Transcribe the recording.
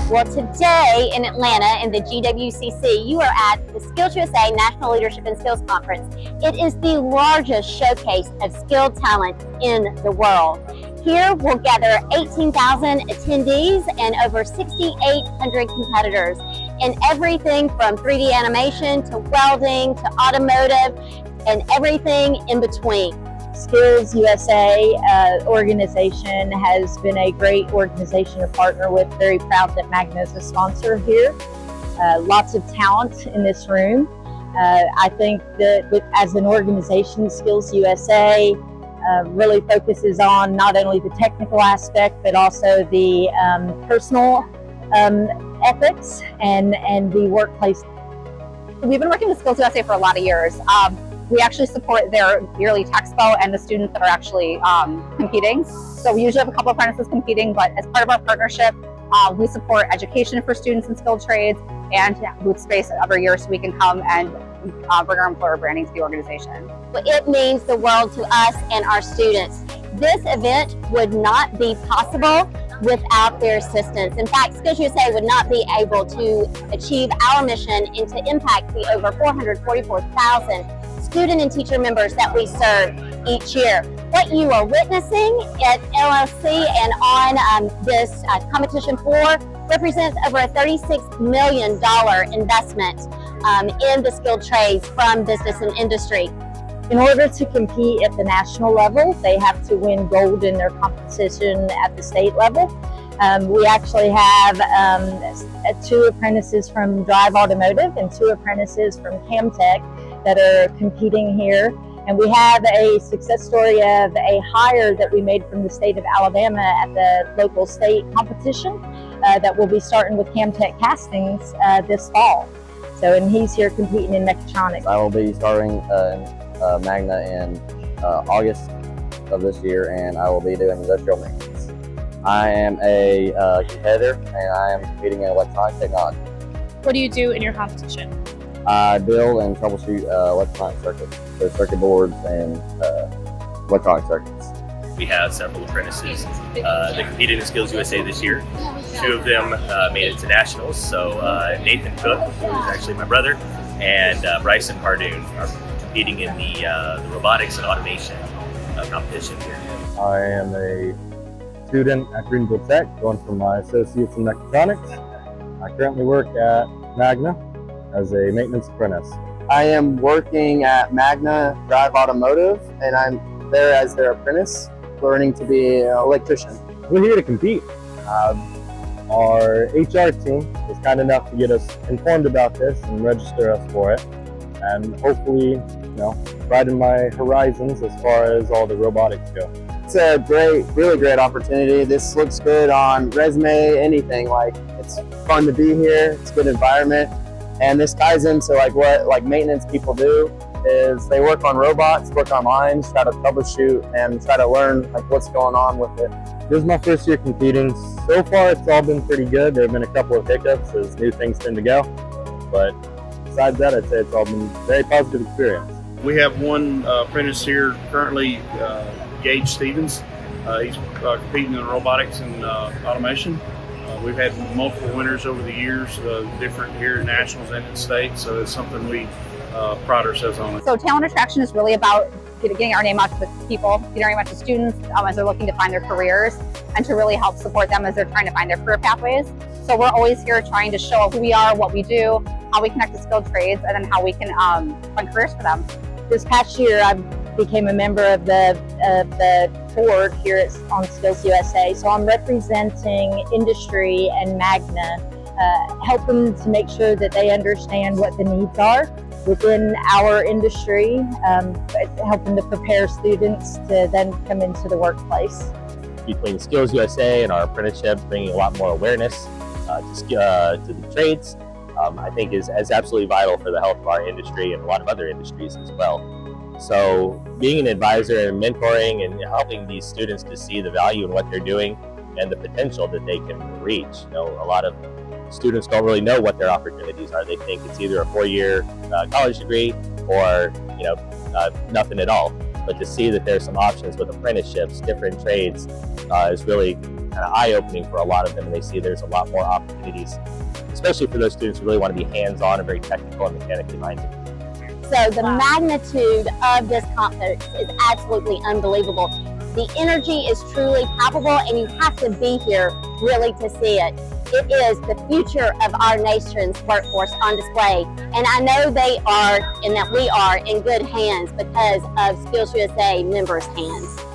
Well, today in Atlanta in the GWCC, you are at the SkillsUSA National Leadership and Skills Conference. It is the largest showcase of skilled talent in the world. Here we'll gather 18,000 attendees and over 6,800 competitors in everything from 3D animation to welding to automotive and everything in between. SkillsUSA organization has been a great organization to partner with. Very proud that Magna is a sponsor here. Lots of talent in this room. I think that as an organization, SkillsUSA really focuses on not only the technical aspect, but also the personal ethics and the workplace. We've been working with SkillsUSA for a lot of years. We actually support their yearly Texpo and the students that are actually competing. So we usually have a couple of apprentices competing, but as part of our partnership, we support education for students in skilled trades and booth space every year so we can come and bring our employer branding to the organization. It means the world to us and our students. This event would not be possible without their assistance. In fact, SkillsUSA would not be able to achieve our mission and to impact the over 444,000 student and teacher members that we serve each year. What you are witnessing at LLC and on this competition floor represents over a $36 million investment in the skilled trades from business and industry. In order to compete at the national level, they have to win gold in their competition at the state level. We actually have 2 apprentices from Drive Automotive and 2 apprentices from Camtech that are competing here. And we have a success story of a hire that we made from the state of Alabama at the local state competition that will be starting with Camtech Castings this fall. So, and he's here competing in mechatronics. I will be starting in Magna in August of this year, and I will be doing industrial maintenance. I am a competitor, and I am competing in electronic technology. What do you do in your competition? I build and troubleshoot electronic circuits, so circuit boards and electronic circuits. We have several apprentices that competed in SkillsUSA this year. 2 of them made it to nationals, so Nathan Cook, who is actually my brother, and Bryson Hardoon are competing in the robotics and automation competition here. I am a student at Greenville Tech, going for my associates in mechatronics. I currently work at Magna as a maintenance apprentice. I am working at Magna Drive Automotive, and I'm there as their apprentice, learning to be an electrician. We're here to compete. Our HR team was kind enough to get us informed about this and register us for it, and hopefully, widen my horizons as far as all the robotics go. It's a really great opportunity. This looks good on resume, anything. Like, it's fun to be here. It's a good environment. And this ties into what maintenance people do is they work on robots, work on lines, try to troubleshoot and try to learn what's going on with it. This is my first year competing. So far, it's all been pretty good. There have been a couple of hiccups as new things tend to go. But besides that, I'd say it's all been a very positive experience. We have one apprentice here currently, Gage Stevens. He's competing in robotics and automation. We've had multiple winners over the years, different here at nationals and in state, so it's something we pride ourselves on. So talent attraction is really about getting our name out to the people, getting our name out to students as they're looking to find their careers and to really help support them as they're trying to find their career pathways. So we're always here trying to show who we are, what we do, how we connect to skilled trades, and then how we can find careers for them. This past year, I became a member of the board here on SkillsUSA. So I'm representing industry and Magna, helping to make sure that they understand what the needs are within our industry, helping to prepare students to then come into the workplace. Between SkillsUSA and our apprenticeship, bringing a lot more awareness to the trades, I think is absolutely vital for the health of our industry and a lot of other industries as well. So being an advisor and mentoring and helping these students to see the value in what they're doing and the potential that they can reach. A lot of students don't really know what their opportunities are. They think it's either a 4-year college degree or nothing at all. But to see that there's some options with apprenticeships, different trades, is really kind of eye-opening for a lot of them, and they see there's a lot more opportunities, especially for those students who really want to be hands-on and very technical and mechanically minded. So the magnitude of this conference is absolutely unbelievable. The energy is truly palpable, and you have to be here really to see it. It is the future of our nation's workforce on display, and I know they are, and that we are in good hands because of SkillsUSA members' hands.